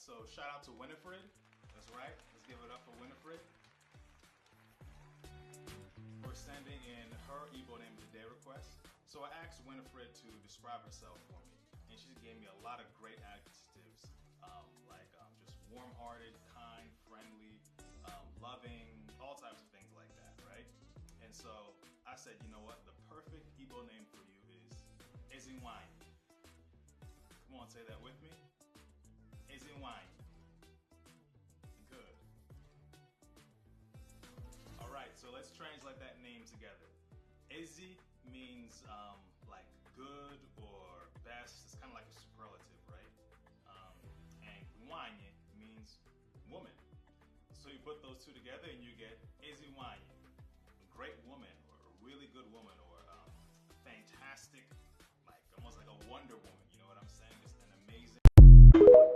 So shout out to Winifred. That's right. Let's give it up for Winifred. We're sending in her Igbo name of the day request. So I asked Winifred to describe herself for me, and she gave me a lot of great adjectives, like just warm-hearted, kind, friendly, loving, all types of things like that, right? And so I said, you know what? The perfect Igbo name for you is Ezinwanyi. Come on, say that with me. Ezinwanyi. Good. All right, so let's translate that name together. Ezi means like good or best. It's kind of like a superlative, right? And Wanyi means woman. So you put those two together and you get Ezinwanyi, a great woman or a really good woman or fantastic, like almost like a Wonder Woman.